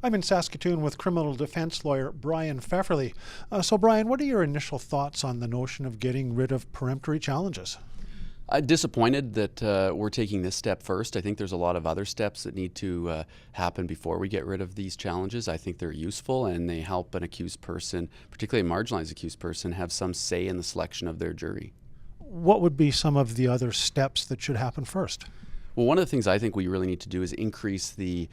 I'm in Saskatoon with criminal defense lawyer Brian Pfefferly. So, Brian, what are your initial thoughts on the notion of getting rid of peremptory challenges? I'm disappointed that we're taking this step first. I think there's a lot of other steps that need to happen before we get rid of these challenges. I think they're useful and they help an accused person, particularly a marginalized accused person, have some say in the selection of their jury. What would be some of the other steps that should happen first? Well, one of the things I think we really need to do is increase the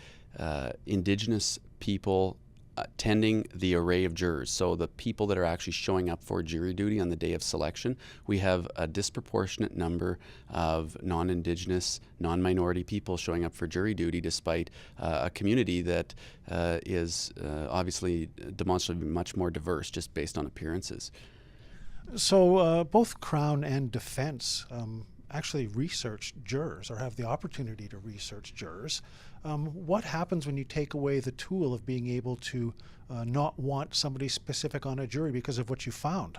Indigenous people attending the array of jurors. So the people that are actually showing up for jury duty on the day of selection, we have a disproportionate number of non-Indigenous, non-minority people showing up for jury duty, despite a community that is obviously demonstrably much more diverse just based on appearances. So both Crown and defense actually research jurors or have the opportunity to research jurors. What happens when you take away the tool of being able to not want somebody specific on a jury because of what you found?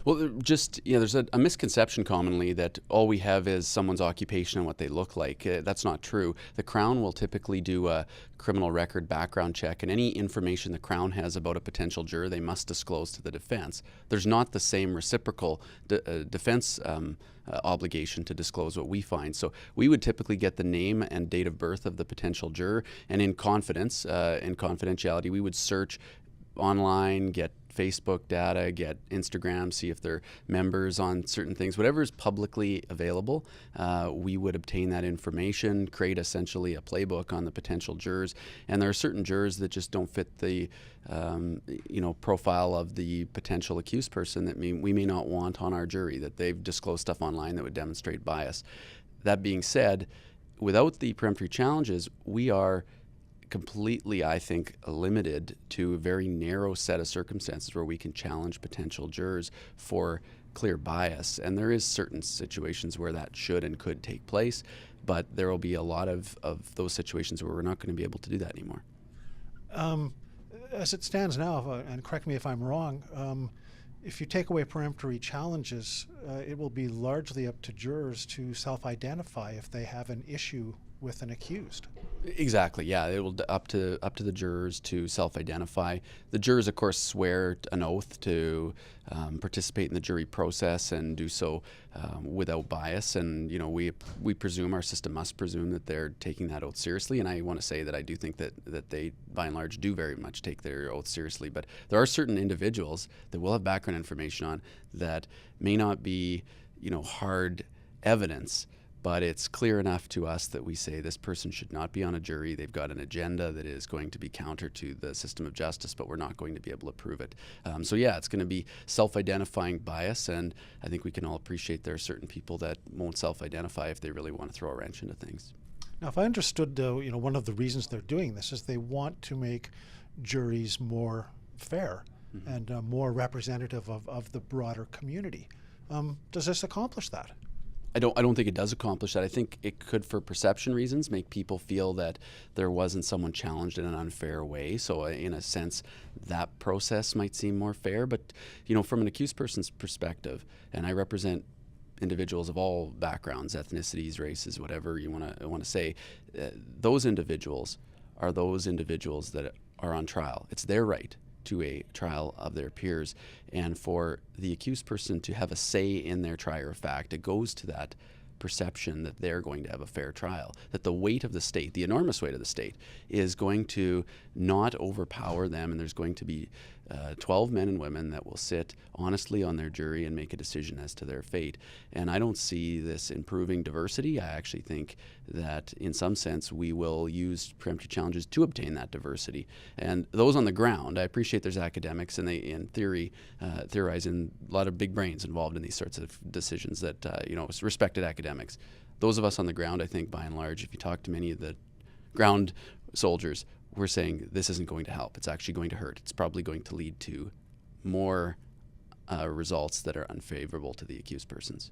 Well, there's a misconception commonly that all we have is someone's occupation and what they look like. That's not true. The Crown will typically do a criminal record background check, and any information the Crown has about a potential juror, they must disclose to the defense. There's not the same reciprocal defense obligation to disclose what we find. So we would typically get the name and date of birth of the potential juror, and in confidence, in confidentiality, we would search online, get Facebook data, get Instagram, see if they're members on certain things. Whatever is publicly available, we would obtain that information, create essentially a playbook on the potential jurors. And there are certain jurors that just don't fit the profile of the potential accused person that we may not want on our jury, that they've disclosed stuff online that would demonstrate bias. That being said, without the peremptory challenges, we are completely, I think, limited to a very narrow set of circumstances where we can challenge potential jurors for clear bias. And there is certain situations where that should and could take place, but there will be a lot of those situations where we're not going to be able to do that anymore. As it stands now, and correct me if I'm wrong, if you take away peremptory challenges, it will be largely up to jurors to self-identify if they have an issue with an accused. Exactly. Yeah, it will up to the jurors to self-identify. The jurors, of course, swear an oath to participate in the jury process and do so without bias. And we presume, our system must presume, that they're taking that oath seriously. And I want to say that I do think that they, by and large, do very much take their oath seriously. But there are certain individuals that we'll have background information on that may not be, hard evidence, but it's clear enough to us that we say this person should not be on a jury. They've got an agenda that is going to be counter to the system of justice, but we're not going to be able to prove it. So yeah, it's going to be self-identifying bias, and I think we can all appreciate there are certain people that won't self-identify if they really want to throw a wrench into things. Now, if I understood, one of the reasons they're doing this is they want to make juries more fair and more representative of the broader community. Does this accomplish that? I don't think it does accomplish that. I think it could, for perception reasons, make people feel that there wasn't someone challenged in an unfair way. So in a sense, that process might seem more fair. But from an accused person's perspective, and I represent individuals of all backgrounds, ethnicities, races, whatever you want to say, those individuals are those individuals that are on trial. It's their right to a trial of their peers, and for the accused person to have a say in their trier of fact, it goes to that perception that they're going to have a fair trial, that the weight of the state, the enormous weight of the state, is going to not overpower them, and there's going to be 12 men and women that will sit honestly on their jury and make a decision as to their fate. And I don't see this improving diversity. I actually think that in some sense we will use preemptive challenges to obtain that diversity. And those on the ground, I appreciate there's academics and they, in theory, theorize, and a lot of big brains involved in these sorts of decisions that, respected academics. Those of us on the ground, I think, by and large, if you talk to many of the ground soldiers, we're saying this isn't going to help. It's actually going to hurt. It's probably going to lead to more results that are unfavorable to the accused persons.